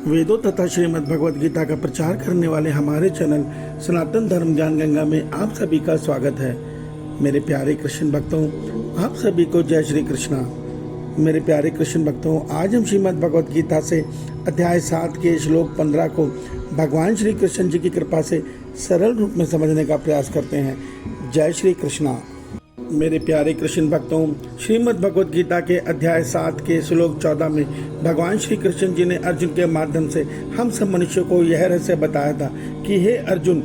वेदों तथा श्रीमद् भगवद गीता का प्रचार करने वाले हमारे चैनल सनातन धर्म ज्ञान गंगा में आप सभी का स्वागत है। मेरे प्यारे कृष्ण भक्तों, आप सभी को जय श्री कृष्णा। मेरे प्यारे कृष्ण भक्तों, आज हम श्रीमद् भगवद गीता से अध्याय 7 के श्लोक 15 को भगवान श्री कृष्ण जी की कृपा से सरल रूप में समझने का प्रयास करते हैं। जय श्री कृष्णा। मेरे प्यारे कृष्ण भक्तों, श्रीमद् भगवद गीता के अध्याय 7 के श्लोक 14 में भगवान श्री कृष्ण जी ने अर्जुन के माध्यम से हम सब मनुष्यों को यह रहस्य बताया था कि हे अर्जुन,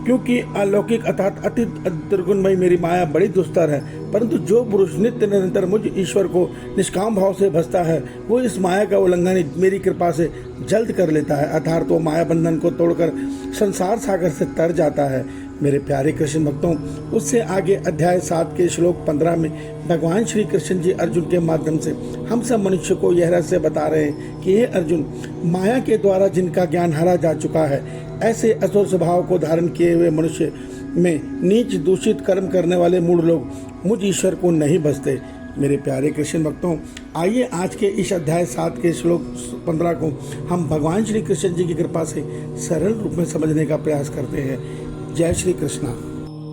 क्योंकि अलौकिक अर्थात अति दुर्गुणमयी मेरी माया बड़ी दुस्तर है, परंतु जो पुरुष नित्य निरंतर मुझ ईश्वर को निष्काम भाव से भजता है वो इस माया का उल्लंघन मेरी कृपा से जल्द कर लेता है, अर्थात वो माया बंधन को तोड़कर संसार सागर से तर जाता है। मेरे प्यारे कृष्ण भक्तों, उससे आगे अध्याय 7 के श्लोक 15 में भगवान श्री कृष्ण जी अर्जुन के माध्यम से हम सब मनुष्य को यह रहस्य बता रहे हैं कि हे अर्जुन, माया के द्वारा जिनका ज्ञान हरा जा चुका है, ऐसे असुर स्वभाव को धारण किए हुए मनुष्य में नीच दूषित कर्म करने वाले मूढ़ लोग मुझ ईश्वर को नहीं बसते। मेरे प्यारे कृष्ण भक्तों, आइए आज के इस अध्याय 7 के श्लोक 15 को हम भगवान श्री कृष्ण जी की कृपा से सरल रूप में समझने का प्रयास करते हैं। जय श्री कृष्णा।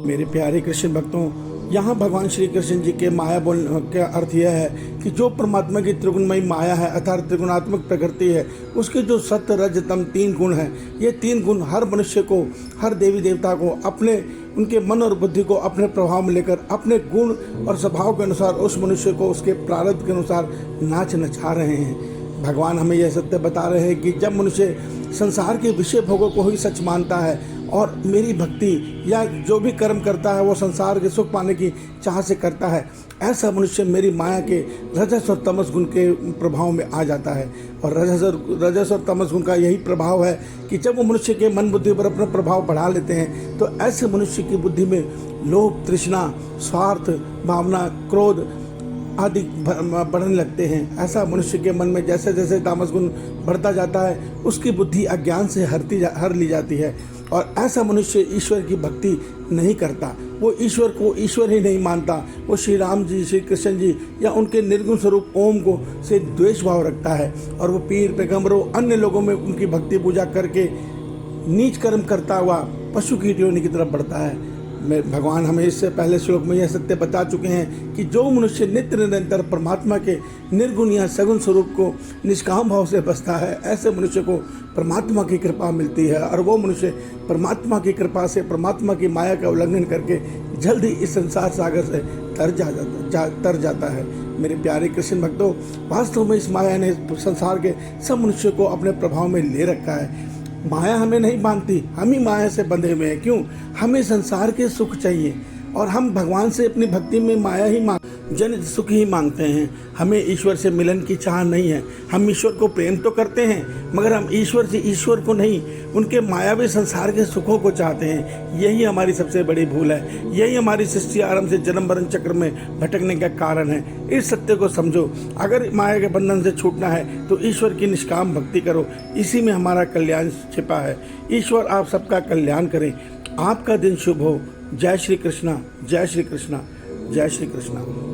मेरे प्यारे कृष्ण भक्तों, यहाँ भगवान श्री कृष्ण जी के माया बोलने का अर्थ यह है कि जो परमात्मा की त्रिगुणमयी माया है अर्थात त्रिगुणात्मक प्रकृति है, उसके जो सत्य रज तम 3 गुण हैं, ये 3 गुण हर मनुष्य को, हर देवी देवता को अपने उनके मन और बुद्धि को अपने प्रभाव में लेकर अपने गुण और स्वभाव के अनुसार उस मनुष्य को उसके प्रारब्ध के अनुसार नाच नचा रहे हैं। भगवान हमें यह सत्य बता रहे हैं कि जब मनुष्य संसार के विषय भोगों को ही सच मानता है और मेरी भक्ति या जो भी कर्म करता है वो संसार के सुख पाने की चाह से करता है, ऐसा मनुष्य मेरी माया के रजस और तमस गुण के प्रभाव में आ जाता है। और रजस और तमस गुण का यही प्रभाव है कि जब वो मनुष्य के मन बुद्धि पर अपना प्रभाव बढ़ा लेते हैं तो ऐसे मनुष्य की बुद्धि में लोभ, तृष्णा, स्वार्थ भावना, क्रोध आदि बढ़ने लगते हैं। ऐसा मनुष्य के मन में जैसे जैसे तामस गुण बढ़ता जाता है उसकी बुद्धि अज्ञान से हर ली जाती है और ऐसा मनुष्य ईश्वर की भक्ति नहीं करता, वो ईश्वर को ईश्वर ही नहीं मानता, वो श्री राम जी, श्री कृष्ण जी या उनके निर्गुण स्वरूप ओम को से द्वेष भाव रखता है और वो पीर, पैगंबरों, अन्य लोगों में उनकी भक्ति पूजा करके नीच कर्म करता हुआ पशु की योनि की तरफ बढ़ता है। भगवान हमें इससे पहले श्लोक में यह सत्य बता चुके हैं कि जो मनुष्य नित्य निरंतर परमात्मा के निर्गुण या सगुण स्वरूप को निष्काम भाव से बसता है, ऐसे मनुष्य को परमात्मा की कृपा मिलती है और वो मनुष्य परमात्मा की कृपा से परमात्मा की माया का उल्लंघन करके जल्द ही इस संसार सागर से तर जाता है। मेरे प्यारे कृष्ण भक्तों, वास्तव में इस माया ने संसार के सब मनुष्यों को अपने प्रभाव में ले रखा है। माया हमें नहीं बांधती, हम ही माया से बंधे हुए हैं। क्यों? हमें संसार के सुख चाहिए और हम भगवान से अपनी भक्ति में माया ही जन सुख ही मांगते हैं। हमें ईश्वर से मिलन की चाह नहीं है। हम ईश्वर को प्रेम तो करते हैं मगर हम ईश्वर से ईश्वर को नहीं, उनके मायावी संसार के सुखों को चाहते हैं। यही हमारी सबसे बड़ी भूल है, यही हमारी सृष्टि आरंभ से जन्म मरण चक्र में भटकने का कारण है। इस सत्य को समझो, अगर माया के बंधन से छूटना है तो ईश्वर की निष्काम भक्ति करो, इसी में हमारा कल्याण छिपा है। ईश्वर आप सबका कल्याण करें। आपका दिन शुभ हो। जय श्री कृष्णा, जय श्री कृष्णा, जय श्री कृष्णा।